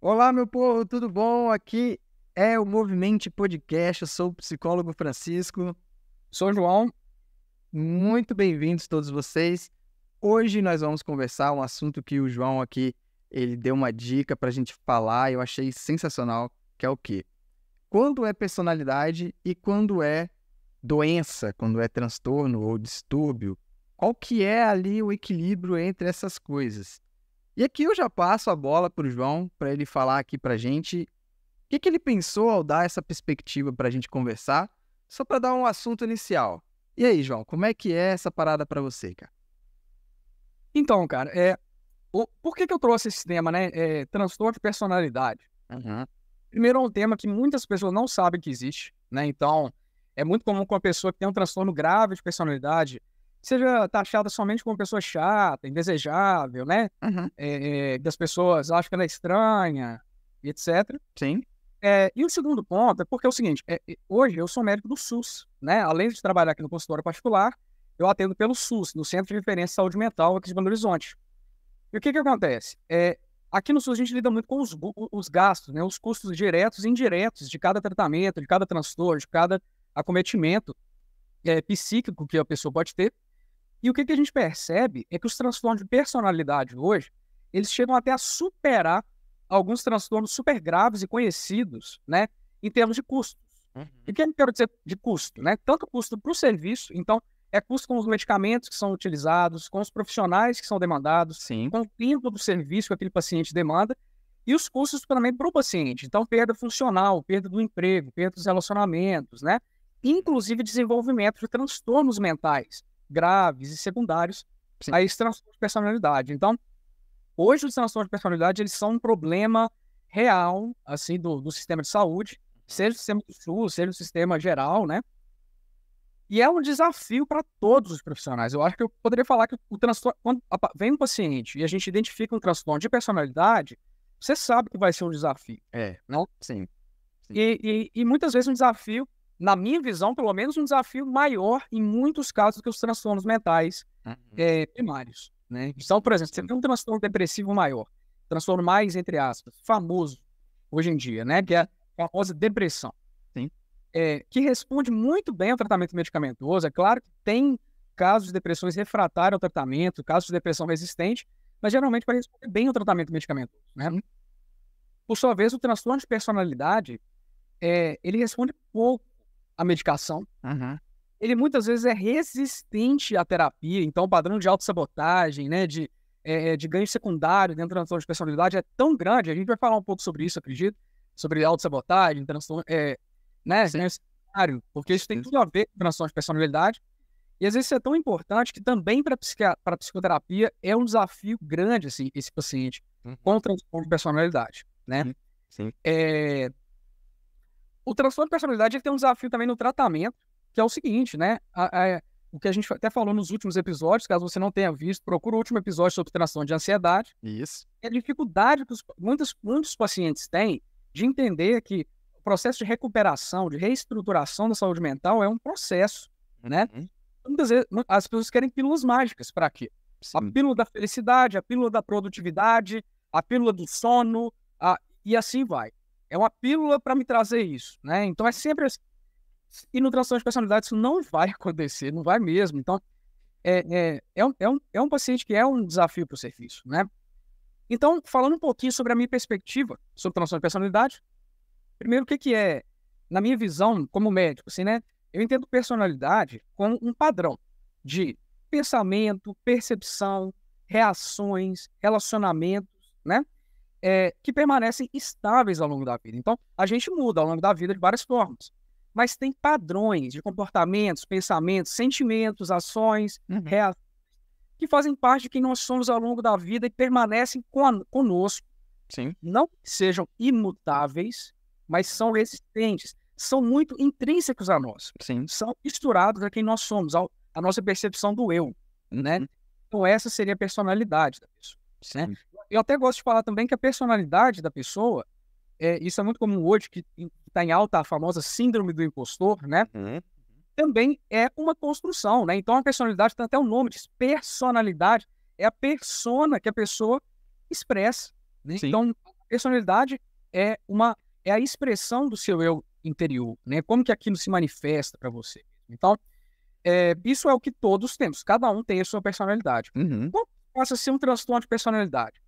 Olá, meu povo, tudo bom? Aqui é o Movimente Podcast. Eu sou o psicólogo Francisco. Sou o João. Muito bem-vindos todos vocês. Hoje nós vamos conversar um assunto que o João aqui, ele deu uma dica para a gente falar e eu achei sensacional, que é o quê? Quando é personalidade e quando é doença, quando é transtorno ou distúrbio, qual que é ali o equilíbrio entre essas coisas? E aqui eu já passo a bola para o João, para ele falar aqui para a gente o que ele pensou ao dar essa perspectiva para a gente conversar, só para dar um assunto inicial. E aí, João, como é que é essa parada para você, cara? Então, cara, por que eu trouxe esse tema, né? Transtorno de personalidade. Uhum. Primeiro, é um tema que muitas pessoas não sabem que existe, né? Então, é muito comum que uma pessoa que tem um transtorno grave de personalidade seja taxada somente como uma pessoa chata, indesejável, né? Uhum. Das pessoas acham que ela é estranha, e etc. Sim. E o segundo ponto é porque é o seguinte, hoje eu sou médico do SUS, né? Além de trabalhar aqui no consultório particular, eu atendo pelo SUS, no Centro de Referência de Saúde Mental aqui de Belo Horizonte. E o que acontece? Aqui no SUS a gente lida muito com os gastos, né? Os custos diretos e indiretos de cada tratamento, de cada transtorno, de cada acometimento psíquico que a pessoa pode ter. E o que a gente percebe é que os transtornos de personalidade hoje, eles chegam até a superar alguns transtornos super graves e conhecidos, né, em termos de custos. Uhum. E o que eu quero dizer de custo, né? Tanto custo para o serviço, então é custo com os medicamentos que são utilizados, com os profissionais que são demandados, Sim. com o tempo do serviço que aquele paciente demanda, e os custos também para o paciente. Então, perda funcional, perda do emprego, perda dos relacionamentos, né? Inclusive desenvolvimento de transtornos mentais graves e secundários Sim. a esse transtorno de personalidade. Então, hoje os transtornos de personalidade eles são um problema real assim do sistema de saúde, seja o sistema do SUS, seja o sistema geral, né? E é um desafio para todos os profissionais. Eu acho que eu poderia falar que o transtorno, quando vem um paciente e a gente identifica um transtorno de personalidade, você sabe que vai ser um desafio, não? Sim. E muitas vezes um desafio, na minha visão, pelo menos um desafio maior em muitos casos do que os transtornos mentais Uhum. primários, né? Então, por exemplo, você tem um transtorno depressivo maior, transtorno mais, entre aspas, famoso hoje em dia, né? Que é a famosa depressão. Sim. Que responde muito bem ao tratamento medicamentoso. É claro que tem casos de depressões refratárias ao tratamento, casos de depressão resistente, mas geralmente vai responder bem ao tratamento medicamentoso, né? Por sua vez, o transtorno de personalidade, ele responde pouco à medicação. Uhum. Ele muitas vezes é resistente à terapia, então o padrão de autossabotagem, né, de ganho secundário dentro do transtorno de personalidade é tão grande, a gente vai falar um pouco sobre isso, acredito, sobre autossabotagem, transtorno, né, Sim. ganho secundário, porque isso tem tudo a ver com transtorno de personalidade, e às vezes isso é tão importante que também para a psicoterapia é um desafio grande, assim, esse paciente Uhum. com transtorno de personalidade, né. Sim. O transtorno de personalidade ele tem um desafio também no tratamento, que é o seguinte, né? O que a gente até falou nos últimos episódios, caso você não tenha visto, procura o último episódio sobre transtorno de ansiedade. Isso. É a dificuldade que muitos pacientes têm de entender que o processo de recuperação, de reestruturação da saúde mental é um processo, né? Uhum. Muitas vezes as pessoas querem pílulas mágicas para quê? A Sim. pílula da felicidade, a pílula da produtividade, a pílula do sono, e assim vai. É uma pílula para me trazer isso, né? Então é sempre assim. E no transtorno de personalidade isso não vai acontecer, não vai mesmo. Então, é um paciente que é um desafio para o serviço, né? Então, falando um pouquinho sobre a minha perspectiva sobre transtorno de personalidade, primeiro, o que é, na minha visão como médico, assim, né? Eu entendo personalidade como um padrão de pensamento, percepção, reações, relacionamentos, né? Que permanecem estáveis ao longo da vida. Então, a gente muda ao longo da vida de várias formas. Mas tem padrões de comportamentos, pensamentos, sentimentos, ações, Uhum. reações, que fazem parte de quem nós somos ao longo da vida e permanecem conosco. Sim. Não que sejam imutáveis, mas são resistentes. São muito intrínsecos a nós. Sim. São misturados a quem nós somos, a nossa percepção do eu, né? Uhum. Então, essa seria a personalidade da pessoa, né? Sim. Eu até gosto de falar também que a personalidade da pessoa, isso é muito comum hoje, que está em alta a famosa síndrome do impostor, né? Uhum. Também é uma construção, né? Então a personalidade tem até um nome, diz personalidade, é a persona que a pessoa expressa, né? Sim. Então Personalidade é a expressão do seu eu interior, né? Como que aquilo se manifesta para você. Então, isso é o que todos temos. Cada um tem a sua personalidade. Uhum. Quando passa a ser um transtorno de personalidade?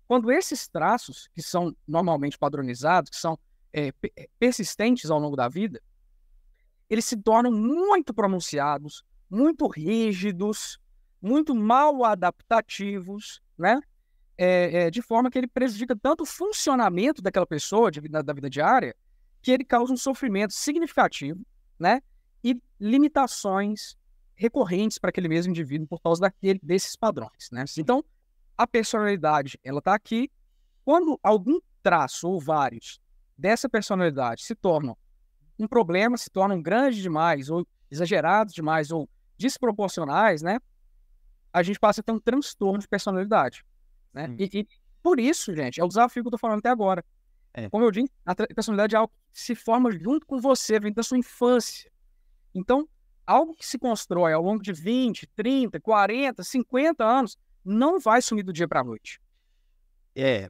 Quando esses traços, que são normalmente padronizados, que são persistentes ao longo da vida, eles se tornam muito pronunciados, muito rígidos, muito mal adaptativos, né? De forma que ele prejudica tanto o funcionamento daquela pessoa da vida diária, que ele causa um sofrimento significativo, né? E limitações recorrentes para aquele mesmo indivíduo por causa desses padrões, né? Então, a personalidade, ela está aqui. Quando algum traço ou vários dessa personalidade se tornam um problema, se tornam grandes demais, ou exagerados demais, ou desproporcionais, né? A gente passa a ter um transtorno de personalidade, né? E por isso, gente, é o desafio que eu tô falando até agora. Como eu disse, a personalidade é algo que se forma junto com você, vem da sua infância. Então, algo que se constrói ao longo de 20, 30, 40, 50 anos, não vai sumir do dia para a noite.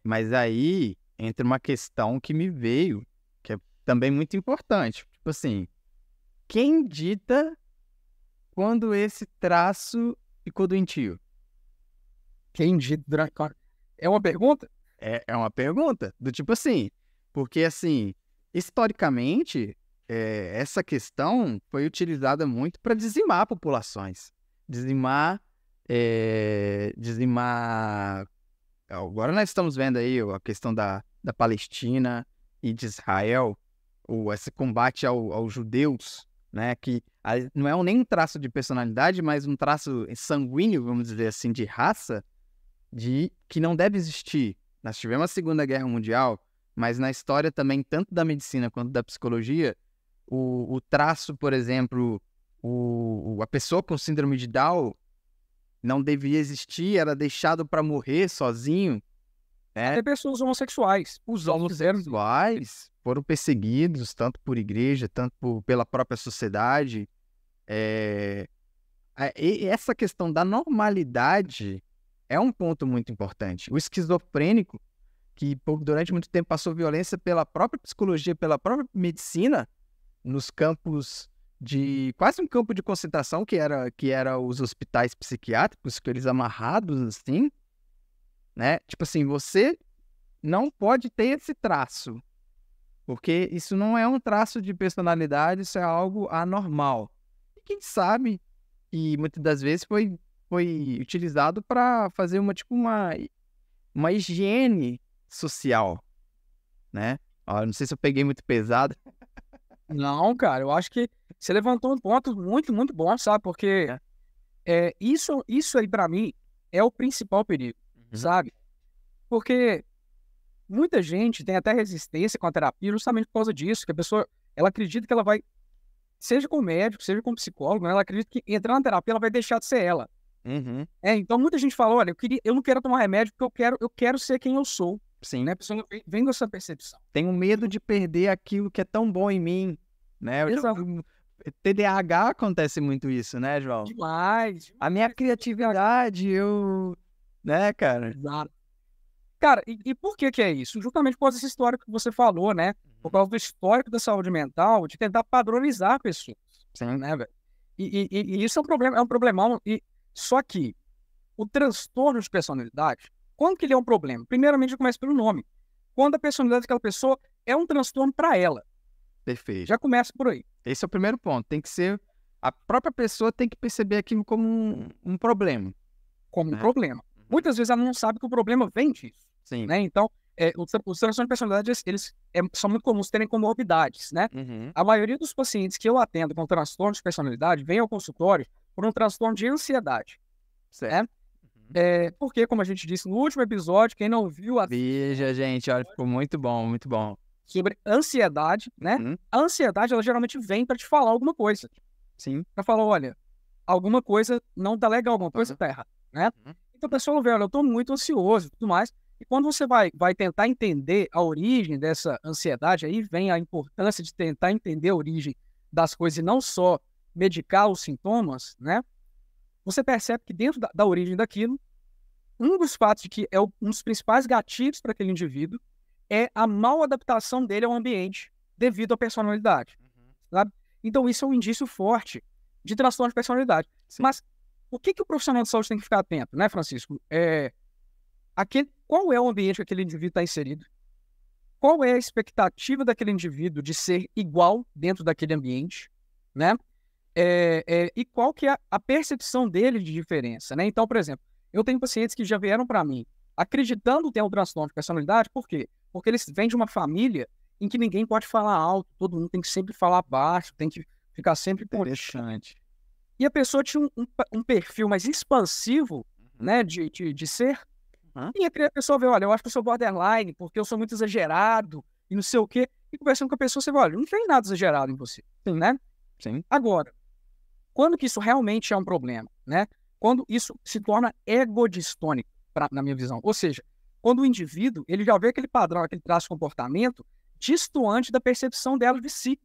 Mas aí entra uma questão que me veio, que é também muito importante. Tipo assim, quem dita quando esse traço ficou doentio? Quem dita durante... É uma pergunta? É uma pergunta, do tipo assim, porque assim, historicamente, essa questão foi utilizada muito para dizimar populações. Dizimar. Agora nós estamos vendo aí a questão da Palestina e de Israel, esse combate aos judeus, né? Que não é nem um traço de personalidade, mas um traço sanguíneo, vamos dizer assim, de raça, que não deve existir. Nós tivemos a Segunda Guerra Mundial, mas na história também, tanto da medicina quanto da psicologia, o traço, por exemplo, a pessoa com síndrome de Down não devia existir, era deixado para morrer sozinho. Né? Até pessoas homossexuais. Os homossexuais foram perseguidos, tanto por igreja, tanto pela própria sociedade. E essa questão da normalidade é um ponto muito importante. O esquizofrênico, que durante muito tempo passou violência pela própria psicologia, pela própria medicina, nos campos de quase um campo de concentração que era os hospitais psiquiátricos, que eles amarrados assim, né? Tipo assim, você não pode ter esse traço, porque isso não é um traço de personalidade, isso é algo anormal. E quem sabe, e muitas das vezes foi utilizado para fazer uma higiene social, né? Não sei se eu peguei muito pesado. Não, cara, eu acho que você levantou um ponto muito, muito bom, sabe? Porque isso aí, pra mim, é o principal perigo, sabe? Porque muita gente tem até resistência com a terapia justamente por causa disso, que a pessoa, ela acredita que ela vai, seja com médico, seja com psicólogo, né? Ela acredita que entrar na terapia, ela vai deixar de ser ela. Então, muita gente fala, olha, eu não quero tomar remédio porque eu quero ser quem eu sou. Sim. Né? A pessoa vem com essa percepção. Tenho medo de perder aquilo que é tão bom em mim, né? Exato. TDAH acontece muito isso, né, João? Demais. A minha criatividade, né, cara? Exato. Cara, e por que é isso? Justamente por causa dessa história que você falou, né? Por causa do histórico da saúde mental, de tentar padronizar pessoas. Sim. Né, velho? E isso é um problemão. Só que o transtorno de personalidade, quando que ele é um problema? Primeiramente, já começa pelo nome. Quando a personalidade daquela pessoa é um transtorno para ela. Perfeito. Já começa por aí. Esse é o primeiro ponto. Tem que ser... A própria pessoa tem que perceber aquilo como um problema. Como um problema. Muitas vezes ela não sabe que o problema vem disso. Sim. Né? Então, os transtornos de personalidade, eles são muito comuns terem comorbidades, né? A maioria dos pacientes que eu atendo com transtorno de personalidade vem ao consultório por um transtorno de ansiedade. Certo. Porque, como a gente disse no último episódio, quem não viu... Veja, gente, olha, ficou muito bom, muito bom. Sobre ansiedade, né? A ansiedade, ela geralmente vem para te falar alguma coisa. Sim. Para falar, olha, alguma coisa não tá legal, alguma coisa tá errada, né? Então a pessoa vê, olha, eu tô muito ansioso e tudo mais. E quando você vai tentar entender a origem dessa ansiedade, aí vem a importância de tentar entender a origem das coisas e não só medicar os sintomas, né? Você percebe que dentro da origem daquilo, um dos fatos de que é um dos principais gatilhos para aquele indivíduo é a mal adaptação dele ao ambiente devido à personalidade, sabe? Então isso é um indício forte de transtorno de personalidade. Sim. Mas o que o profissional de saúde tem que ficar atento, né, Francisco? Qual é o ambiente que aquele indivíduo está inserido? Qual é a expectativa daquele indivíduo de ser igual dentro daquele ambiente, né? E qual que é a percepção dele de diferença, né? Então, por exemplo, eu tenho pacientes que já vieram para mim acreditando ter um transtorno de personalidade, por quê? Porque eles vêm de uma família em que ninguém pode falar alto, todo mundo tem que sempre falar baixo, tem que ficar sempre contido. Interessante. E a pessoa tinha um perfil mais expansivo, né, de ser. E a pessoa vê, olha, eu acho que eu sou borderline, porque eu sou muito exagerado, e não sei o quê. E conversando com a pessoa, você vê, olha, não tem nada exagerado em você, né? Sim. Agora, quando que isso realmente é um problema, né? Quando isso se torna egodistônico, na minha visão. Ou seja, quando o indivíduo, ele já vê aquele padrão, aquele traço de comportamento distoante da percepção dela de si.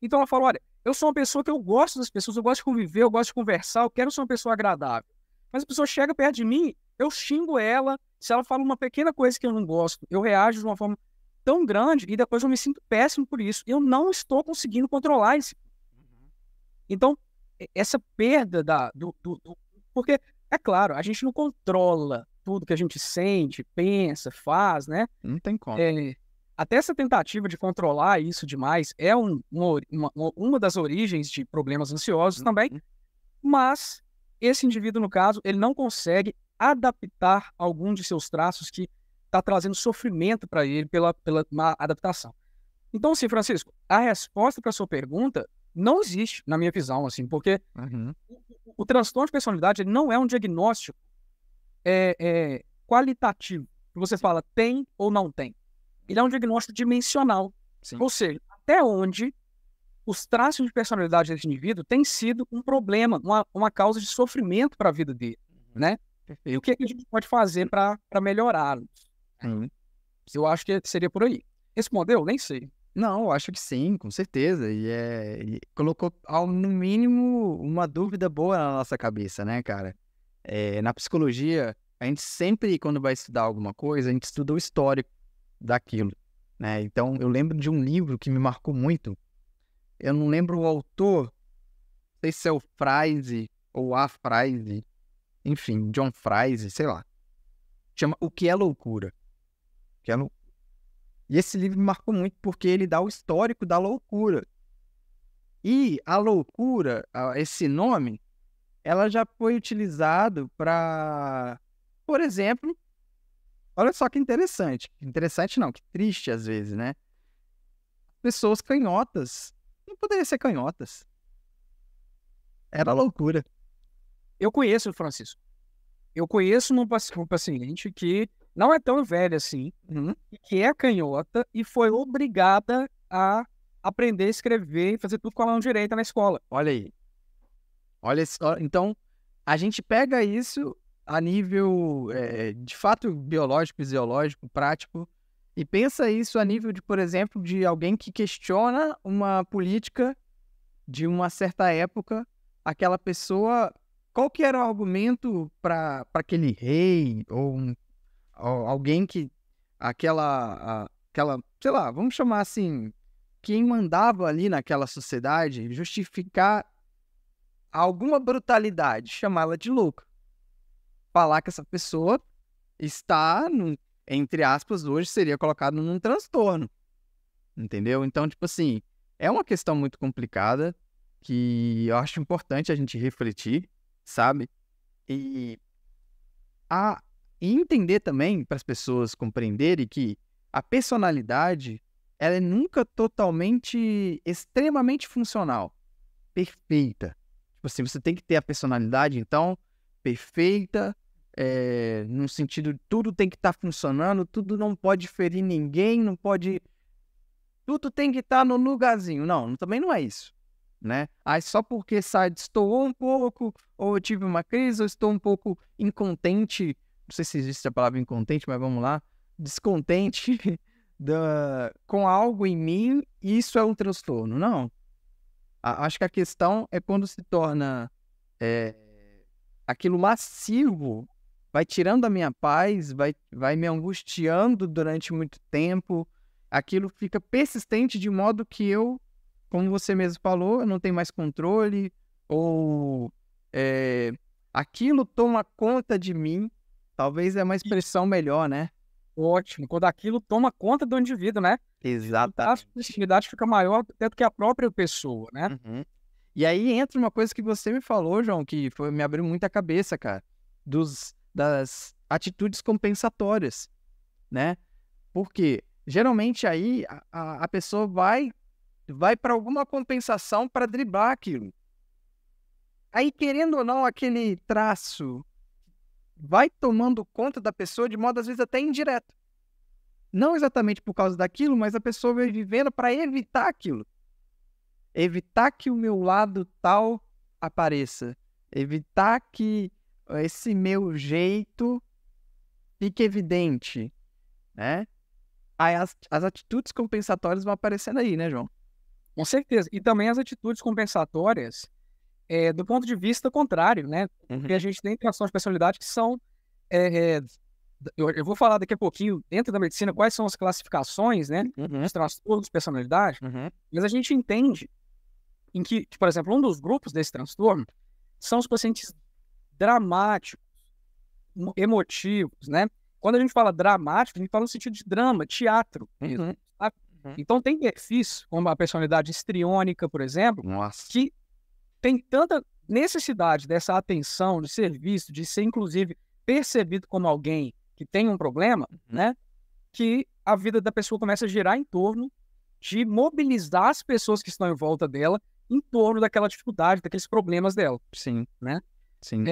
Então ela fala, olha, eu sou uma pessoa que eu gosto das pessoas, eu gosto de conviver, eu gosto de conversar, eu quero ser uma pessoa agradável. Mas a pessoa chega perto de mim, eu xingo ela, se ela fala uma pequena coisa que eu não gosto, eu reajo de uma forma tão grande e depois eu me sinto péssimo por isso. Eu não estou conseguindo controlar isso. Então, essa perda porque, é claro, a gente não controla tudo que a gente sente, pensa, faz, né? Não tem como. Até essa tentativa de controlar isso demais é uma das origens de problemas ansiosos também, mas esse indivíduo, no caso, ele não consegue adaptar algum de seus traços que está trazendo sofrimento para ele pela má adaptação. Então, assim, Francisco, a resposta para a sua pergunta não existe, na minha visão, assim, porque o transtorno de personalidade ele não é um diagnóstico qualitativo, que você fala tem ou não tem. Ele é um diagnóstico dimensional. Sim. Ou seja, até onde os traços de personalidade desse indivíduo têm sido um problema, uma causa de sofrimento para a vida dele, né? E o que a gente pode fazer para melhorá-los? Eu acho que seria por aí. Respondeu? Nem sei. Não, eu acho que sim, com certeza. E colocou, no mínimo, uma dúvida boa na nossa cabeça, né, cara? Na psicologia, a gente sempre, quando vai estudar alguma coisa, a gente estuda o histórico daquilo, né? Então, eu lembro de um livro que me marcou muito. Eu não lembro o autor, não sei se é o Freise ou a Freise, enfim, John Freise, sei lá. Chama O que é Loucura? E esse livro me marcou muito porque ele dá o histórico da loucura. E a loucura, esse nome, ela já foi utilizado para, por exemplo, olha só que interessante. Interessante não, que triste às vezes, né? Pessoas canhotas. Não poderiam ser canhotas. Era loucura. Eu conheço, Francisco. Eu conheço um paciente que não é tão velha assim, que é canhota e foi obrigada a aprender a escrever e fazer tudo com a mão direita na escola. Olha aí. Olha só. Então, a gente pega isso a nível, de fato, biológico, fisiológico, prático, e pensa isso a nível de, por exemplo, de alguém que questiona uma política de uma certa época, aquela pessoa, qual que era o argumento para aquele rei, ou alguém que, aquela, sei lá, vamos chamar assim, quem mandava ali naquela sociedade, justificar alguma brutalidade, chamá-la de louca. Falar que essa pessoa está, entre aspas, hoje seria colocado num transtorno. Entendeu? Então, tipo assim, é uma questão muito complicada que eu acho importante a gente refletir, sabe? E entender também, para as pessoas compreenderem que a personalidade, ela é nunca totalmente, extremamente funcional, perfeita. Tipo assim, você tem que ter a personalidade, então, perfeita, no sentido de tudo tem que estar funcionando, tudo não pode ferir ninguém, não pode... Tudo tem que estar no lugarzinho. Não, também não é isso, né? Só porque destoou um pouco, ou eu tive uma crise, ou estou um pouco incontente, não sei se existe a palavra incontente, mas vamos lá, descontente com algo em mim, isso é um transtorno. Não. Acho que a questão é quando se torna aquilo massivo vai tirando a minha paz, vai me angustiando durante muito tempo. Aquilo fica persistente de modo que eu, como você mesmo falou, eu não tenho mais controle, ou aquilo toma conta de mim. Talvez é uma expressão melhor, né? Ótimo. Quando aquilo toma conta do indivíduo, né? A Exatamente. atividade fica maior até do que a própria pessoa, né? Uhum. E aí entra uma coisa que você me falou, João, que me abriu muito a cabeça, cara, das atitudes compensatórias, né? Porque geralmente aí a pessoa vai para alguma compensação para driblar aquilo. Aí, querendo ou não, aquele traço vai tomando conta da pessoa de modo, às vezes, até indireto. Não exatamente por causa daquilo, mas a pessoa vai vivendo para evitar aquilo. Evitar que o meu lado tal apareça. Evitar que esse meu jeito fique evidente, né? Aí as atitudes compensatórias vão aparecendo aí, né, João? Com certeza. E também as atitudes compensatórias do ponto de vista contrário, né? Porque a gente tem transtornos de personalidade que são... eu vou falar daqui a pouquinho, dentro da medicina, quais são as classificações, né? Dos transtornos de personalidade. Mas a gente entende em que, por exemplo, um dos grupos desse transtorno são os pacientes dramáticos, emotivos, né? Quando a gente fala dramático, a gente fala no sentido de drama, teatro mesmo, sabe? Então tem perfis, como a personalidade histriônica, por exemplo, que tem tanta necessidade dessa atenção, de ser visto, de ser, inclusive, percebido como alguém que tem um problema, né? Que a vida da pessoa começa a girar em torno de mobilizar as pessoas que estão em volta dela em torno daquela dificuldade, daqueles problemas dela. Sim. Né? Sim.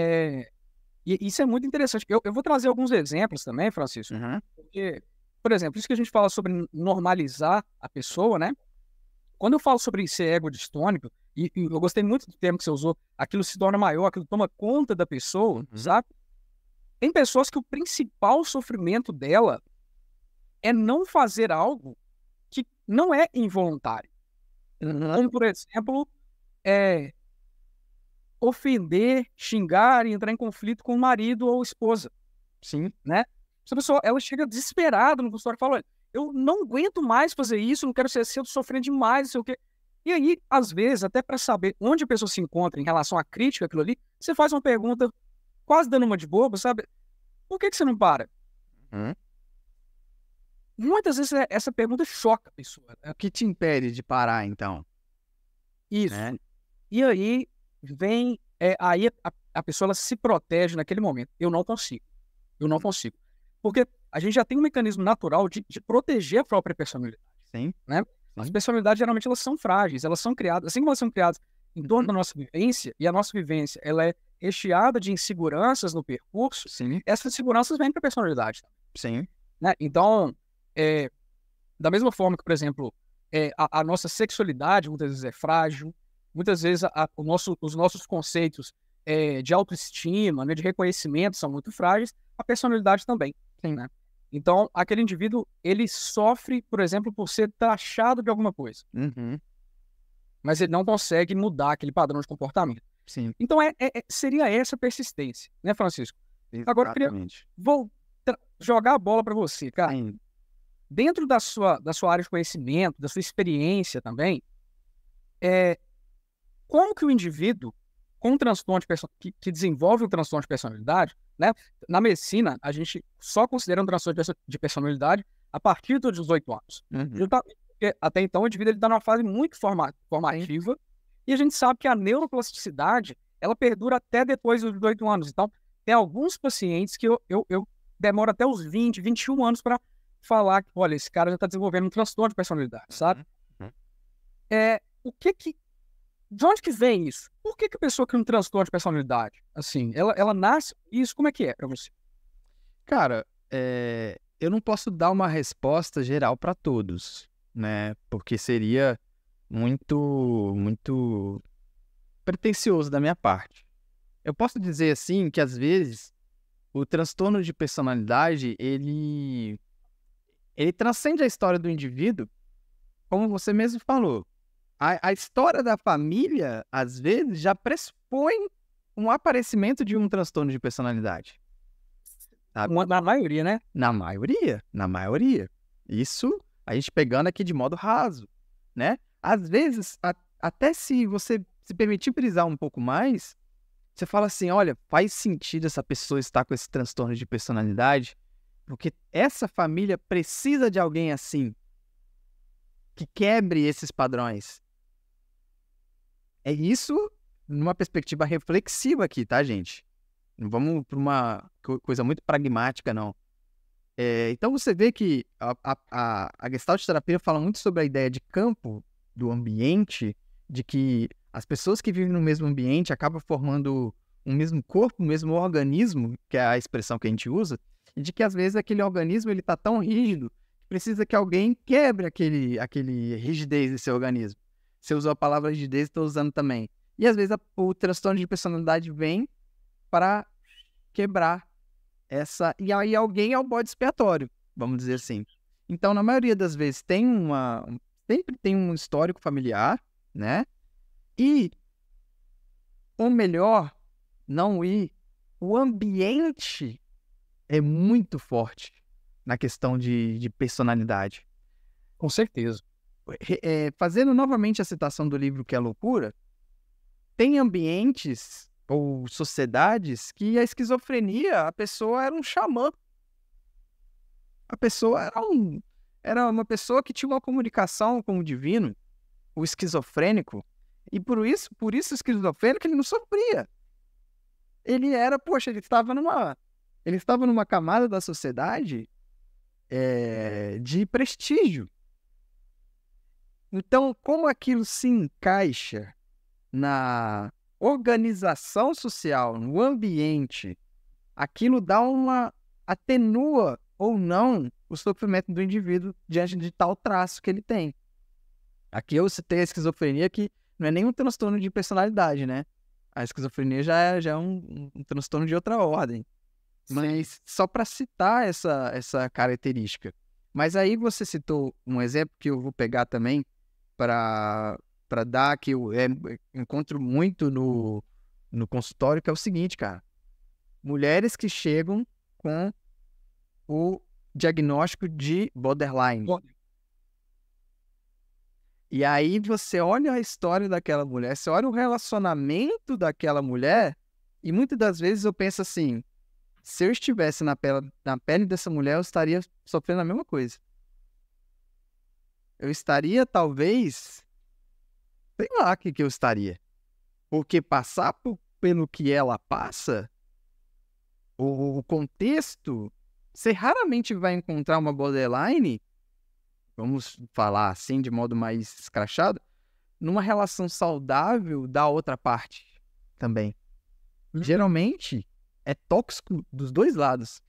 E isso é muito interessante. Eu vou trazer alguns exemplos também, Francisco. Porque, por exemplo, isso que a gente fala sobre normalizar a pessoa, né? Quando eu falo sobre ser ego distônico, e eu gostei muito do termo que você usou, aquilo se torna maior, aquilo toma conta da pessoa, sabe? Tem pessoas que o principal sofrimento dela é não fazer algo que não é involuntário. Como, por exemplo, ofender, xingar e entrar em conflito com o marido ou esposa. Sim. Né? Essa pessoa, ela chega desesperada no consultório e fala, olha, eu não aguento mais fazer isso, não quero ser assim, eu tô sofrendo demais, não sei o quê. E aí, às vezes, até para saber onde a pessoa se encontra em relação à crítica, aquilo ali, você faz uma pergunta quase dando uma de boba, sabe? Por que você não para? Muitas vezes essa pergunta choca a pessoa. O que te impede de parar, então? Isso. E aí vem... aí a pessoa ela se protege naquele momento. Eu não consigo. Porque a gente já tem um mecanismo natural de proteger a própria personalidade. Sim. Né? As personalidades, geralmente, elas são frágeis. Elas são criadas... Assim como elas são criadas em torno da nossa vivência, e a nossa vivência ela é recheada de inseguranças no percurso, essas inseguranças vêm para a personalidade. Sim. Né? Então, da mesma forma que, por exemplo, a nossa sexualidade muitas vezes é frágil, muitas vezes os nossos conceitos de autoestima, né, de reconhecimento são muito frágeis, a personalidade também. Sim. Né? Então, aquele indivíduo, ele sofre, por exemplo, por ser taxado de alguma coisa. Mas ele não consegue mudar aquele padrão de comportamento. Sim. Então, seria essa persistência, né, Francisco? Exatamente. Agora, eu queria jogar a bola para você, cara. Sim. Dentro da sua área de conhecimento, da sua experiência também, como que o indivíduo com um transtorno que desenvolve um transtorno de personalidade, né? Na medicina, a gente só considera um transtorno de personalidade a partir dos 18 anos. Porque até então o indivíduo está numa fase muito formativa e a gente sabe que a neuroplasticidade ela perdura até depois dos 18 anos. Então, tem alguns pacientes que eu demoro até os 20, 21 anos para falar que, olha, esse cara já está desenvolvendo um transtorno de personalidade, sabe? De onde que vem isso? Por que a pessoa cria um transtorno de personalidade? Assim, ela nasce isso, como é que é pra você? Cara, eu não posso dar uma resposta geral para todos, né? Porque seria muito pretensioso da minha parte. Eu posso dizer assim que às vezes o transtorno de personalidade ele transcende a história do indivíduo, como você mesmo falou. A história da família, às vezes, já pressupõe um aparecimento de um transtorno de personalidade. sabe? Na maioria, né? Na maioria. Isso a gente pegando aqui de modo raso, né? Às vezes, até se você se permitir brisar um pouco mais, você fala assim, olha, faz sentido essa pessoa estar com esse transtorno de personalidade, porque essa família precisa de alguém assim, que quebre esses padrões. É isso numa perspectiva reflexiva aqui, tá, gente? Não vamos para uma coisa muito pragmática, não. Então você vê que a Gestalt terapia fala muito sobre a ideia de campo, do ambiente, de que as pessoas que vivem no mesmo ambiente acabam formando um mesmo corpo, um mesmo organismo, que é a expressão que a gente usa, e de que às vezes aquele organismo ele está tão rígido que precisa que alguém quebre aquele rigidez desse organismo. Você usou a palavra rigidez, estou usando também. E às vezes o transtorno de personalidade vem para quebrar essa... E aí alguém é o bode expiatório, vamos dizer assim. Então, na maioria das vezes, sempre tem um histórico familiar, né? E, ou melhor, não ir, o ambiente é muito forte na questão de personalidade. Com certeza. Fazendo novamente a citação do livro Que é Loucura, tem ambientes ou sociedades que a esquizofrenia, a pessoa era um xamã. A pessoa era uma pessoa que tinha uma comunicação com o divino, o esquizofrênico, e por isso o esquizofrênico ele não sofria. Ele estava numa camada da sociedade de prestígio. Então, como aquilo se encaixa na organização social, no ambiente, aquilo atenua ou não o sofrimento do indivíduo diante de tal traço que ele tem. Aqui eu citei a esquizofrenia, que não é nem um transtorno de personalidade, né? A esquizofrenia já é um transtorno de outra ordem. Mas só para citar essa característica. Mas aí você citou um exemplo que eu vou pegar também para dar, que eu encontro muito no consultório, que é o seguinte, cara. Mulheres que chegam com o diagnóstico de borderline. E aí você olha a história daquela mulher, você olha o relacionamento daquela mulher, e muitas das vezes eu penso assim, se eu estivesse na pele dessa mulher, eu estaria sofrendo a mesma coisa. Eu estaria, talvez, sei lá o que eu estaria. Porque passar pelo que ela passa, o contexto, você raramente vai encontrar uma borderline, vamos falar assim de modo mais escrachado, numa relação saudável da outra parte também. Geralmente é tóxico dos dois lados.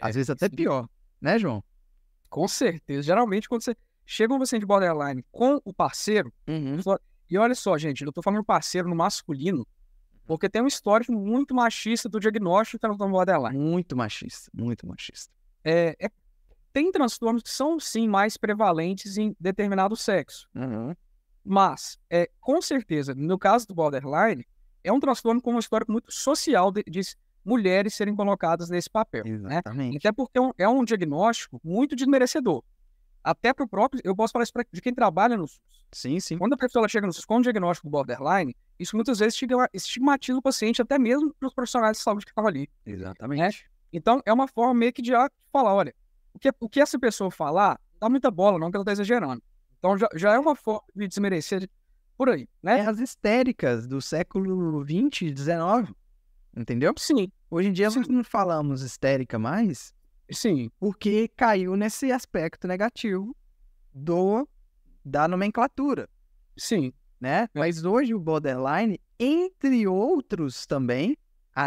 Às vezes até pior, né, João? Com certeza. Geralmente, quando você chega um paciente borderline com o parceiro, e olha só, gente, eu tô falando parceiro no masculino, porque tem um histórico muito machista do diagnóstico do transtorno borderline. Muito machista, muito machista. Tem transtornos que são, sim, mais prevalentes em determinado sexo. Mas, com certeza, no caso do borderline, é um transtorno com um histórico muito social de mulheres serem colocadas nesse papel. Exatamente. Né? Até porque é um diagnóstico muito desmerecedor. Até para o próprio... Eu posso falar isso de quem trabalha no SUS. Sim, sim. Quando a pessoa chega no SUS com um diagnóstico borderline, isso muitas vezes estigmatiza o paciente, até mesmo para os profissionais de saúde que estão ali. Exatamente. Né? Então, é uma forma meio que de falar, olha, o que essa pessoa falar, não dá muita bola, não, que ela está exagerando. Então, já é uma forma de desmerecer por aí, né? É as histéricas do século XX, XIX, entendeu? Sim. Hoje em dia nós não falamos histérica mais, sim, porque caiu nesse aspecto negativo da nomenclatura. Sim. Né? Mas hoje o borderline, entre outros também,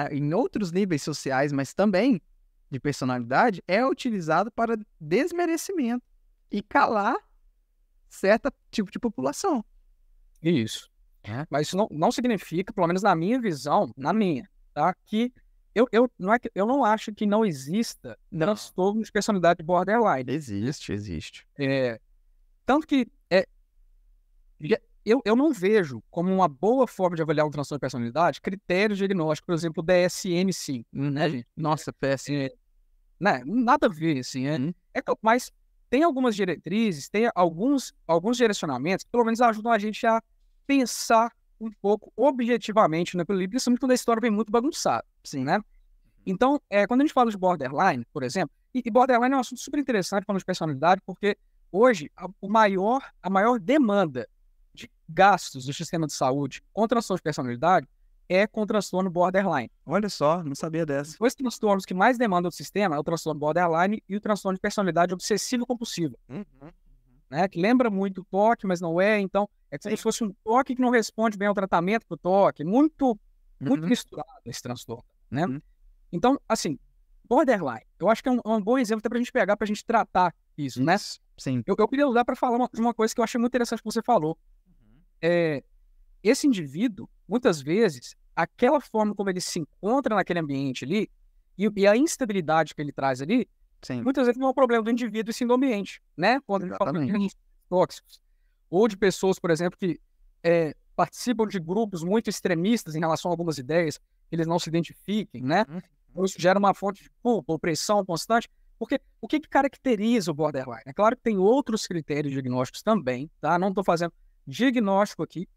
em outros níveis sociais, mas também de personalidade, é utilizado para desmerecimento e calar certo tipo de população. Isso. Mas isso não significa, pelo menos na minha visão, tá? Que eu não acho que não exista transtorno de personalidade borderline. Existe. Tanto que eu não vejo como uma boa forma de avaliar um transtorno de personalidade critérios diagnósticos, por exemplo, o DSM-5, né, gente? Nossa, péssimo. né? Nada a ver, assim, mas tem algumas diretrizes, tem alguns direcionamentos que pelo menos ajudam a gente a pensar um pouco objetivamente naquilo ali, principalmente quando a história vem muito bagunçada, Sim. né? Então, quando a gente fala de borderline, por exemplo, e borderline é um assunto super interessante falando de personalidade, porque hoje a maior demanda de gastos do sistema de saúde com transtorno de personalidade é com transtorno borderline. Olha só, não sabia dessa. Os dois transtornos que mais demandam do sistema é o transtorno borderline e o transtorno de personalidade obsessivo-compulsiva, né? Que lembra muito o TOC, mas não é. Então, é como se fosse um TOC que não responde bem ao tratamento do TOC. Muito misturado esse transtorno, né? Então, assim, borderline, eu acho que é um bom exemplo até pra gente pegar, pra gente tratar isso, né? Sim. Eu queria usar para falar uma coisa que eu achei muito interessante que você falou. Esse indivíduo, muitas vezes, aquela forma como ele se encontra naquele ambiente ali e a instabilidade que ele traz ali, Sim. muitas vezes não é um problema do indivíduo e sim do ambiente, né? Quando ele fala de tóxicos. Ou de pessoas, por exemplo, que participam de grupos muito extremistas em relação a algumas ideias, que eles não se identifiquem, né? Isso gera uma fonte de culpa, opressão constante. Porque o que caracteriza o borderline? É claro que tem outros critérios diagnósticos também, tá? Não estou fazendo diagnóstico aqui,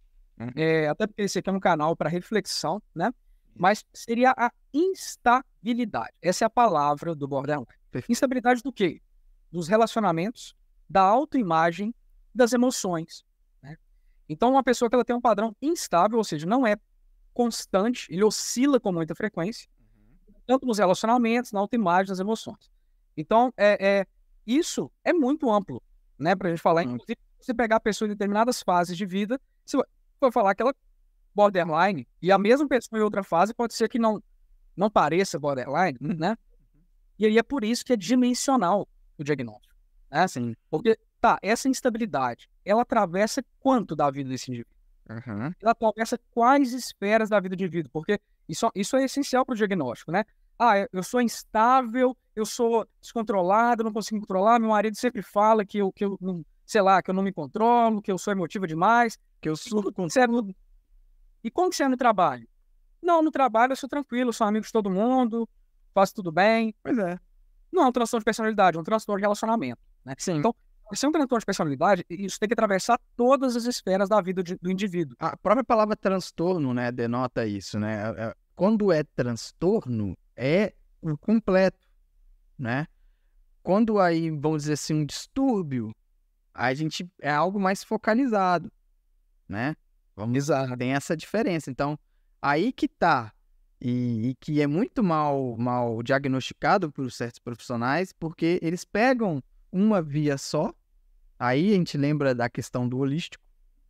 até porque esse aqui é um canal para reflexão, né? Mas seria a instabilidade. Essa é a palavra do borderline. Instabilidade do quê? Dos relacionamentos, da autoimagem, das emoções, né? Então, uma pessoa que ela tem um padrão instável, ou seja, não é constante, ele oscila com muita frequência, tanto nos relacionamentos, na autoimagem, nas emoções. Então, isso é muito amplo, né, pra gente falar. Inclusive, se você pegar a pessoa em determinadas fases de vida, você vai falar que ela é borderline, e a mesma pessoa em outra fase pode ser que não pareça borderline, né? E aí é por isso que é dimensional o diagnóstico, né? Sim. Porque, essa instabilidade, ela atravessa quanto da vida desse indivíduo? Ela atravessa quais esferas da vida do indivíduo? Porque isso é essencial para o diagnóstico, né? Eu sou instável, eu sou descontrolado, não consigo me controlar, meu marido sempre fala que eu não, sei lá, que eu não me controlo, que eu sou emotiva demais, que eu surto com... E como que você é no trabalho? Não, no trabalho eu sou tranquilo, eu sou amigo de todo mundo, faço tudo bem. Pois é. Não é um transtorno de personalidade, é um transtorno de relacionamento, né? Sim. Então, se é um transtorno de personalidade, isso tem que atravessar todas as esferas da vida do indivíduo. A própria palavra transtorno, né, denota isso, né? Quando é transtorno, é o completo, né? Quando aí, vamos dizer assim, um distúrbio, a gente é algo mais focalizado, né? Exato. Tem essa diferença. Então, aí que tá. E que é muito mal diagnosticado por certos profissionais, porque eles pegam uma via só. Aí a gente lembra da questão do holístico,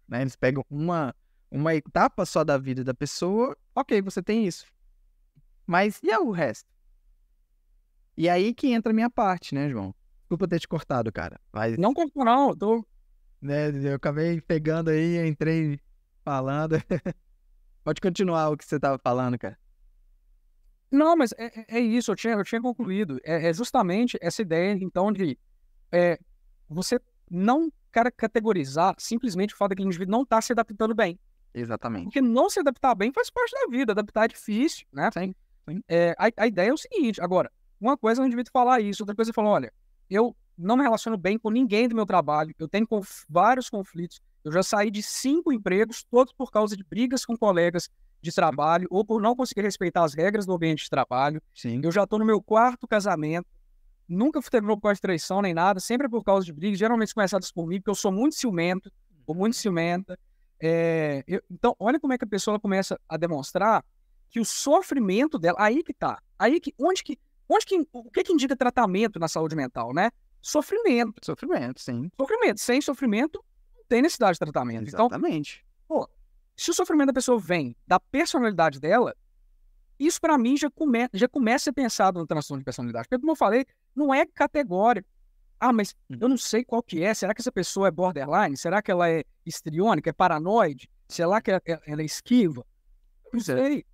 né? Eles pegam uma etapa só da vida da pessoa. Ok, você tem isso. Mas e o resto? E aí que entra a minha parte, né, João? Desculpa ter te cortado, cara. Mas, Não cortou, não. Eu tô... eu acabei pegando aí, entrei falando. Pode continuar o que você tava falando, cara. Não, mas é isso, eu tinha concluído. É justamente essa ideia, então, de você não categorizar simplesmente o fato daquele indivíduo não estar se adaptando bem. Exatamente. Porque não se adaptar bem faz parte da vida. Adaptar é difícil, né? Sim. A ideia é o seguinte, agora, uma coisa é o indivíduo falar isso, outra coisa é falar, olha, eu não me relaciono bem com ninguém do meu trabalho, eu tenho vários conflitos, eu já saí de 5 empregos, todos por causa de brigas com colegas de trabalho, ou por não conseguir respeitar as regras do ambiente de trabalho. Sim. Eu já estou no meu 4º casamento, nunca terminou por causa de traição nem nada, sempre é por causa de brigas, geralmente começadas por mim, porque eu sou muito ciumento, ou muito ciumenta. Então, olha como é que a pessoa começa a demonstrar que o sofrimento dela, aí que tá, o que indica tratamento na saúde mental, né? Sofrimento. Sofrimento, sim. Sofrimento. Sem sofrimento, não tem necessidade de tratamento. Exatamente. Então, se o sofrimento da pessoa vem da personalidade dela, isso para mim já começa a pensar no transtorno de personalidade. Porque, como eu falei, não é categórico. Mas eu não sei qual que é. Será que essa pessoa é borderline? Será que ela é histriônica, é paranoide? Será que ela é esquiva? Não sei.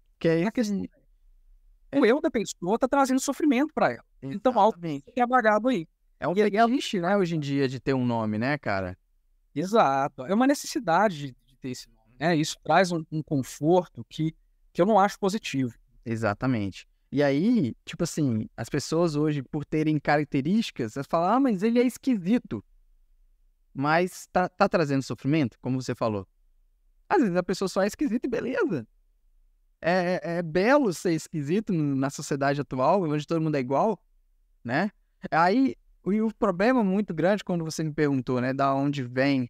O eu da pessoa está trazendo sofrimento para ela. Então, algo que é bagado aí. É um fetiche, né, hoje em dia, de ter um nome, né, cara? Exato. É uma necessidade de ter esse nome, né? Isso traz um conforto que eu não acho positivo. Exatamente. E aí, tipo assim, as pessoas hoje, por terem características, elas falam, ah, mas ele é esquisito. Mas tá trazendo sofrimento, como você falou. Às vezes a pessoa só é esquisita e beleza. É belo ser esquisito na sociedade atual, onde todo mundo é igual, né? Aí, o problema muito grande, quando você me perguntou, né, da onde vem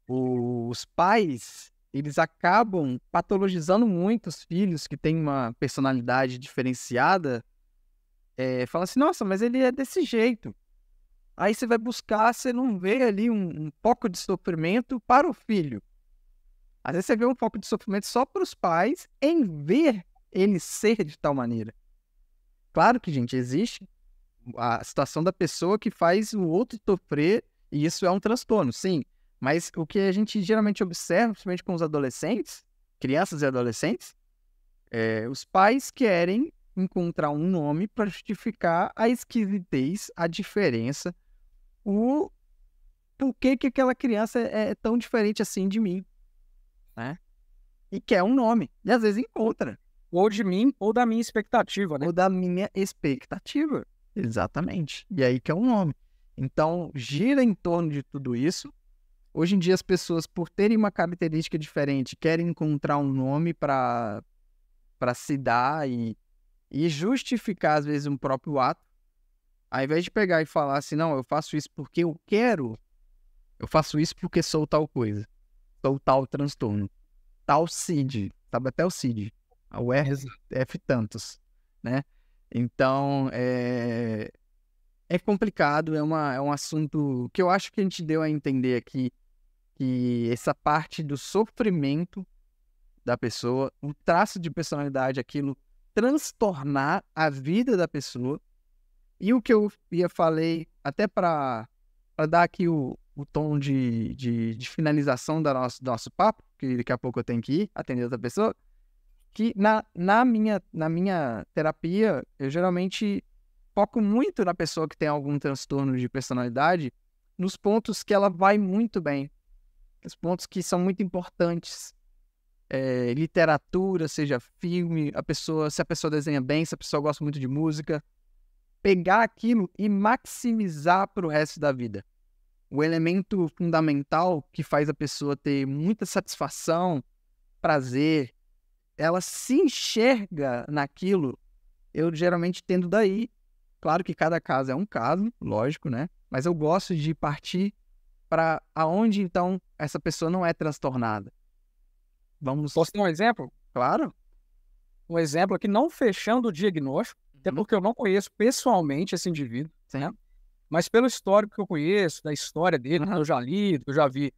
os pais, eles acabam patologizando muito os filhos que têm uma personalidade diferenciada. Fala assim, nossa, mas ele é desse jeito. Aí você vai buscar, você não vê ali um pouco de sofrimento para o filho. Às vezes você vê um pouco de sofrimento só para os pais em ver ele ser de tal maneira. Claro que, gente, existe a situação da pessoa que faz o outro sofrer e isso é um transtorno, sim. Mas o que a gente geralmente observa, principalmente com os adolescentes, crianças e adolescentes, os pais querem encontrar um nome para justificar a esquisitez, a diferença, o porquê que aquela criança é tão diferente assim de mim, né? E quer um nome. E às vezes encontra. Ou de mim, ou da minha expectativa, né? Ou da minha expectativa. Exatamente. E aí que é um nome. Então, gira em torno de tudo isso. Hoje em dia, as pessoas, por terem uma característica diferente, querem encontrar um nome para se dar e justificar, às vezes, um próprio ato. Ao invés de pegar e falar assim, não, eu faço isso porque eu quero, eu faço isso porque sou tal coisa. Sou tal transtorno. Tal CID. Sabe até o CID. O F tantos, né? Então, é complicado, é um assunto que eu acho que a gente deu a entender aqui, que essa parte do sofrimento da pessoa, o traço de personalidade, aquilo transtornar a vida da pessoa. E o que eu falei, até para dar aqui o tom de finalização do nosso papo, que daqui a pouco eu tenho que ir atender outra pessoa, que na minha terapia, eu geralmente foco muito na pessoa que tem algum transtorno de personalidade, nos pontos que ela vai muito bem, os pontos que são muito importantes. Literatura, seja filme, se a pessoa desenha bem, se a pessoa gosta muito de música, pegar aquilo e maximizar para o resto da vida. O elemento fundamental que faz a pessoa ter muita satisfação, prazer, ela se enxerga naquilo, eu geralmente tendo daí. Claro que cada caso é um caso, lógico, né? Mas eu gosto de partir para aonde, então, essa pessoa não é transtornada. Posso dar um exemplo? Claro. Um exemplo aqui, não fechando o diagnóstico, até porque eu não conheço pessoalmente esse indivíduo, né? Mas pelo histórico que eu conheço, da história dele, eu já li, eu já vi,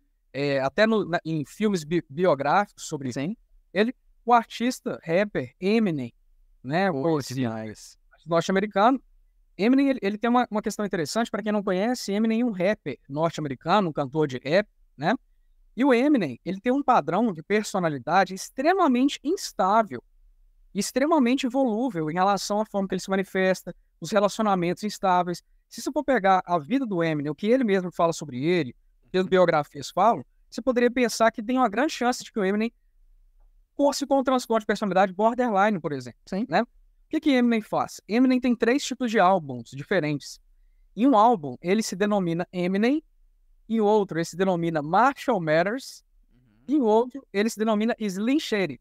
até em filmes biográficos sobre ele, o artista, rapper, Eminem, né? O norte-americano. Eminem, ele tem uma questão interessante, para quem não conhece, Eminem é um rapper norte-americano, um cantor de rap, né? E o Eminem, ele tem um padrão de personalidade extremamente instável, extremamente volúvel em relação à forma que ele se manifesta, os relacionamentos instáveis. Se você for pegar a vida do Eminem, o que ele mesmo fala sobre ele, o que as biografias falam, você poderia pensar que tem uma grande chance de que o Eminem fosse com um transtorno de personalidade borderline, por exemplo, né? O que Eminem faz? Eminem tem 3 tipos de álbuns diferentes. Em um álbum, ele se denomina Eminem, em outro, ele se denomina Marshall Mathers, e em outro, ele se denomina Slim Shady.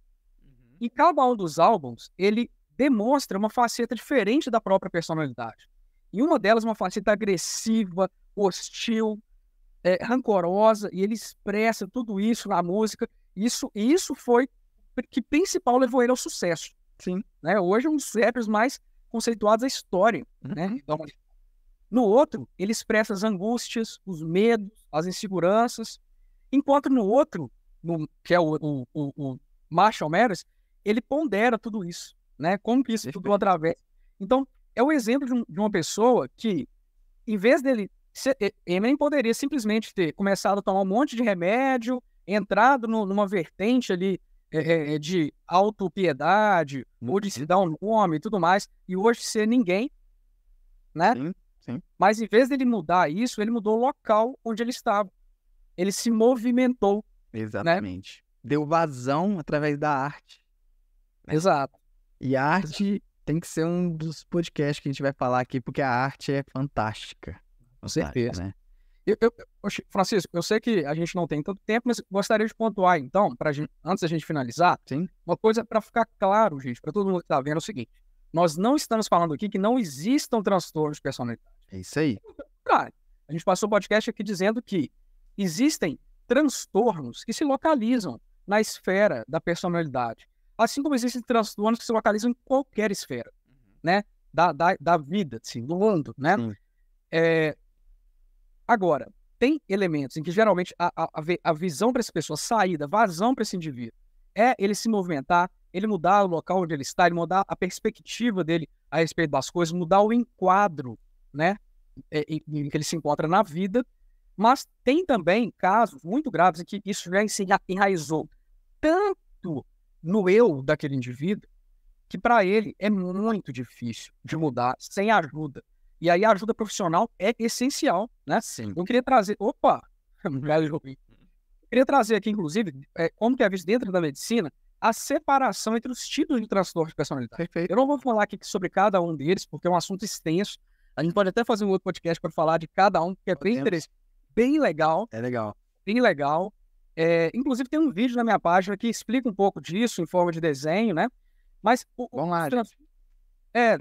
Em cada um dos álbuns, ele demonstra uma faceta diferente da própria personalidade. Em uma delas, uma faceta agressiva, hostil, rancorosa, e ele expressa tudo isso na música. Isso foi que principal levou ele ao sucesso. Sim. Né? Hoje é um dos rappers mais conceituados da história. Né? Então, no outro, ele expressa as angústias, os medos, as inseguranças, enquanto no outro, que é o Marshall Mathers, ele pondera tudo isso, né? Como que isso tudo atravessa. Então, é o exemplo de uma pessoa que, em vez dele... Eminem poderia simplesmente ter começado a tomar um monte de remédio, entrado numa vertente ali de autopiedade, ou de se dar um nome e tudo mais, e hoje ser ninguém, né? Sim. Mas em vez dele mudar isso, ele mudou o local onde ele estava. Ele se movimentou. Exatamente. Né? Deu vazão através da arte. Exato. E a arte tem que ser um dos podcasts que a gente vai falar aqui, porque a arte é fantástica. Com certeza. Né? Francisco, eu sei que a gente não tem tanto tempo, mas gostaria de pontuar, então, antes da gente finalizar, Sim. uma coisa para ficar claro, gente, para todo mundo que está vendo, é o seguinte: nós não estamos falando aqui que não existam transtornos de personalidade. É isso aí. Claro, a gente passou o podcast aqui dizendo que existem transtornos que se localizam na esfera da personalidade, assim como existem transtornos que se localizam em qualquer esfera, né, da vida, assim, do mundo, né? Agora, tem elementos em que geralmente a visão para essa pessoa, saída, vazão para esse indivíduo, é ele se movimentar, ele mudar o local onde ele está, ele mudar a perspectiva dele a respeito das coisas, mudar o enquadro, né, em que ele se encontra na vida. Mas tem também casos muito graves em que isso já se enraizou tanto no eu daquele indivíduo que para ele é muito difícil de mudar sem ajuda. E aí a ajuda profissional é essencial, né? Sim. Eu queria trazer... Opa! Eu queria trazer aqui, inclusive, como que é visto dentro da medicina, a separação entre os tipos de transtorno de personalidade. Perfeito. Eu não vou falar aqui sobre cada um deles, porque é um assunto extenso. A gente pode até fazer um outro podcast para falar de cada um, que é bem interessante, bem legal. É legal. Bem legal. Inclusive tem um vídeo na minha página que explica um pouco disso, em forma de desenho, né? Mas... Vamos lá.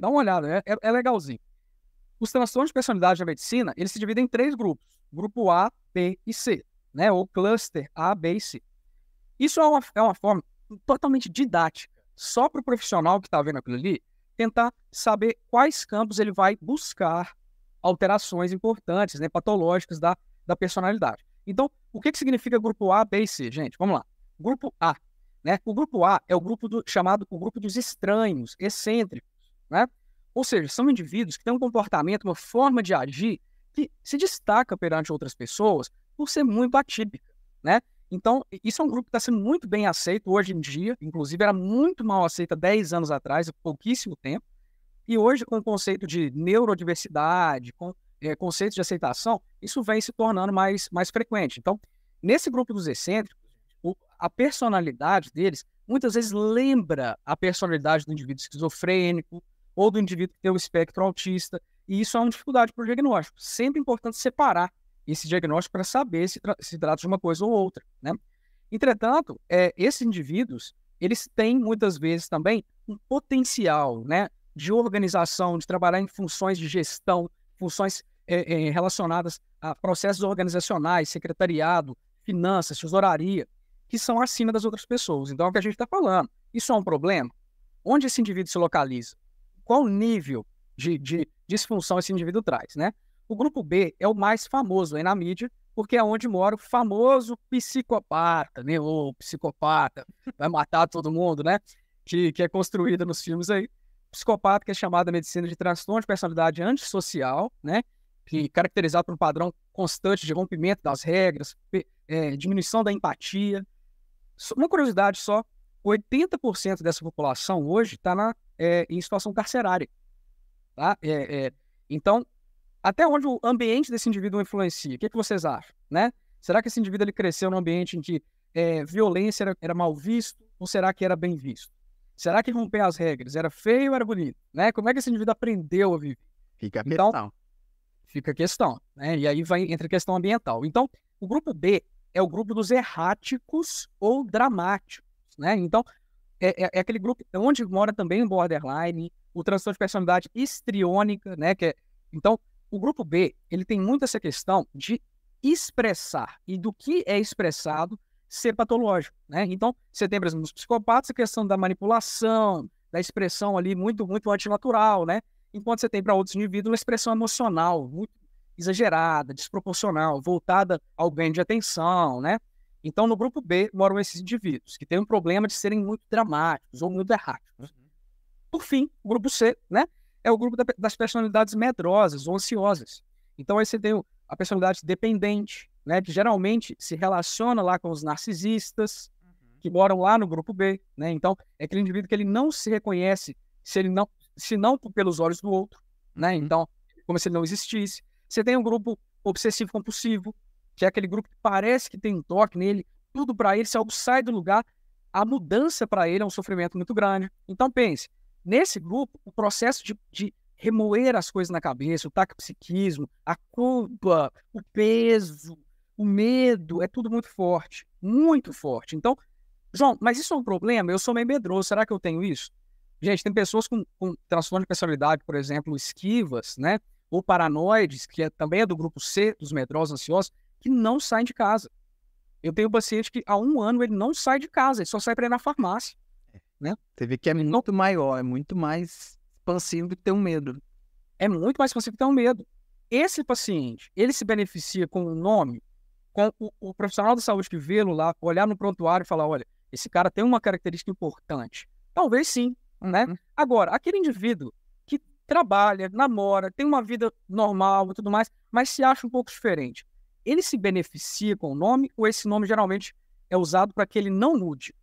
Dá uma olhada, é legalzinho. Os transtornos de personalidade na medicina, eles se dividem em 3 grupos. Grupo A, B e C, né? Ou cluster A, B e C. Isso é uma forma totalmente didática, só para o profissional que está vendo aquilo ali, tentar saber quais campos ele vai buscar alterações importantes, né, patológicas da personalidade. Então, o que significa grupo A, B e C? Gente, vamos lá. Grupo A, né? O grupo A é o grupo chamado o grupo dos estranhos, excêntricos, né? Ou seja, são indivíduos que têm um comportamento, uma forma de agir que se destaca perante outras pessoas por ser muito atípica, né? Então, isso é um grupo que está sendo muito bem aceito hoje em dia, inclusive era muito mal aceito há 10 anos atrás, há pouquíssimo tempo, e hoje com o conceito de neurodiversidade, com conceitos de aceitação, isso vem se tornando mais frequente. Então, nesse grupo dos excêntricos, a personalidade deles muitas vezes lembra a personalidade do indivíduo esquizofrênico, ou do indivíduo que tem o espectro autista, e isso é uma dificuldade para o diagnóstico. Sempre é importante separar esse diagnóstico para saber se trata de uma coisa ou outra, né? Entretanto, esses indivíduos, eles têm muitas vezes também um potencial, né, de organização, de trabalhar em funções de gestão, funções relacionadas a processos organizacionais, secretariado, finanças, tesouraria, que são acima das outras pessoas. Então, é o que a gente está falando. Isso é um problema? Onde esse indivíduo se localiza? Qual nível de disfunção esse indivíduo traz, né? O grupo B é o mais famoso aí na mídia, porque é onde mora o famoso psicopata, né? O psicopata vai matar todo mundo, né? Que é construída nos filmes aí. Psicopata, que é chamado na medicina de transtorno de personalidade antissocial, né? Que é caracterizado por um padrão constante de rompimento das regras, diminuição da empatia. Uma curiosidade só, 80% dessa população hoje está em situação carcerária. Tá? Então, até onde o ambiente desse indivíduo influencia? O que vocês acham? Né? Será que esse indivíduo ele cresceu num ambiente em que violência era mal visto ou será que era bem visto? Será que romper as regras era feio ou era bonito? Né? Como é que esse indivíduo aprendeu a viver? Fica a questão. Fica a questão. Né? E aí entra a questão ambiental. Então, o grupo B é o grupo dos erráticos ou dramáticos. Né? Então, é aquele grupo onde mora também o borderline, o transtorno de personalidade histriônica, né? Então, o grupo B, ele tem muito essa questão de expressar e do que é expressado ser patológico, né? Então, você tem, por exemplo, nos psicopatas a questão da manipulação, da expressão ali muito, muito antinatural, né? Enquanto você tem para outros indivíduos uma expressão emocional muito exagerada, desproporcional, voltada ao ganho de atenção, né? Então, no grupo B moram esses indivíduos que têm um problema de serem muito dramáticos ou muito erráticos. Por fim, o grupo C, né, é o grupo das personalidades medrosas ou ansiosas. Então, aí você tem a personalidade dependente, né, que geralmente se relaciona lá com os narcisistas, que moram lá no grupo B. Né? Então, é aquele indivíduo que ele não se reconhece se não pelos olhos do outro. Né? Então, como se ele não existisse. Você tem um grupo obsessivo-compulsivo, que é aquele grupo que parece que tem um toque nele, tudo para ele, se algo sai do lugar, a mudança para ele é um sofrimento muito grande. Então pense, Nesse grupo, o processo de remoer as coisas na cabeça, o taquipsiquismo, a culpa, o peso, o medo, é tudo muito forte. Muito forte. Então, João, mas isso é um problema? Eu sou meio medroso, será que eu tenho isso? Gente, tem pessoas com transtorno de personalidade, por exemplo, esquivas, né? Ou paranoides, que também é do grupo C, dos medrosos ansiosos, que não saem de casa. Eu tenho um paciente que há 1 ano ele não sai de casa, ele só sai para ir na farmácia. Né? Você vê que é muito maior, é muito mais expansivo do que ter um medo. É muito mais expansivo que ter um medo. Esse paciente, ele se beneficia com o nome, com o profissional da saúde que vê-lo lá, olhar no prontuário e falar, olha, esse cara tem uma característica importante. Talvez sim, né? Agora, aquele indivíduo que trabalha, namora, tem uma vida normal e tudo mais, mas se acha um pouco diferente, ele se beneficia com o nome ou esse nome geralmente é usado para que ele não mude?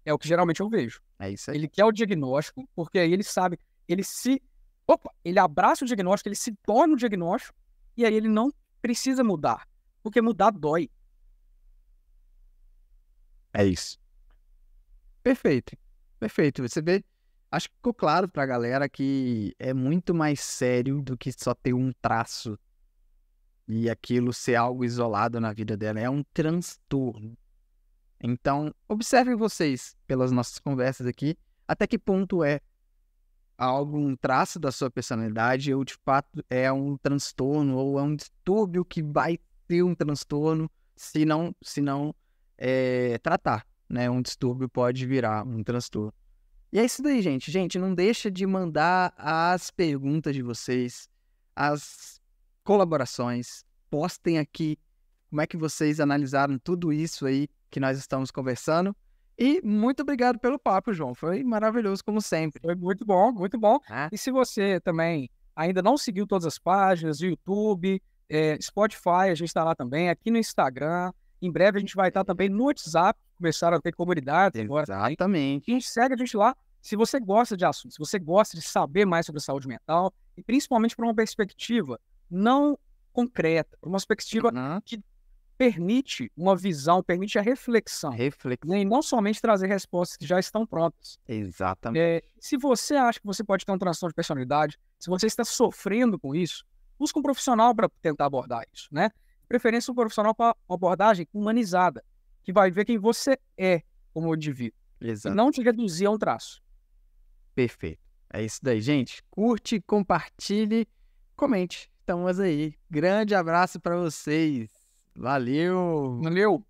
É o que geralmente eu vejo. É isso aí. Ele quer o diagnóstico, porque aí ele sabe, ele abraça o diagnóstico, ele se torna o diagnóstico, e aí ele não precisa mudar, porque mudar dói. É isso. Perfeito. Perfeito. Você vê, acho que ficou claro pra galera que é muito mais sério do que só ter um traço e aquilo ser algo isolado na vida dela. É um transtorno. Então, observem vocês, pelas nossas conversas aqui, até que ponto é algum traço da sua personalidade ou, de fato, é um transtorno ou é um distúrbio que vai ter um transtorno se não tratar, né? Um distúrbio pode virar um transtorno. E é isso daí, gente. Gente, não deixa de mandar as perguntas de vocês, as colaborações. Postem aqui como é que vocês analisaram tudo isso aí que nós estamos conversando. E muito obrigado pelo papo, João. Foi maravilhoso, como sempre. Foi muito bom, muito bom. E se você também ainda não seguiu todas as páginas, YouTube, Spotify, a gente está lá também, aqui no Instagram. Em breve a gente vai estar também no WhatsApp, começaram a ter comunidades agora. Exatamente. E segue a gente lá. Se você gosta de assuntos, se você gosta de saber mais sobre a saúde mental, e principalmente por uma perspectiva não concreta, por uma perspectiva que permite uma visão, permite a reflexão. Né? E não somente trazer respostas que já estão prontas. Exatamente. Se você acha que você pode ter um transtorno de personalidade, se você está sofrendo com isso, busque um profissional para tentar abordar isso, né? De preferência um profissional para uma abordagem humanizada, que vai ver quem você é como indivíduo. Exato. E não te reduzir a um traço. Perfeito. É isso daí, gente. Curte, compartilhe, comente. Estamos aí. Grande abraço para vocês. Valeu! Valeu!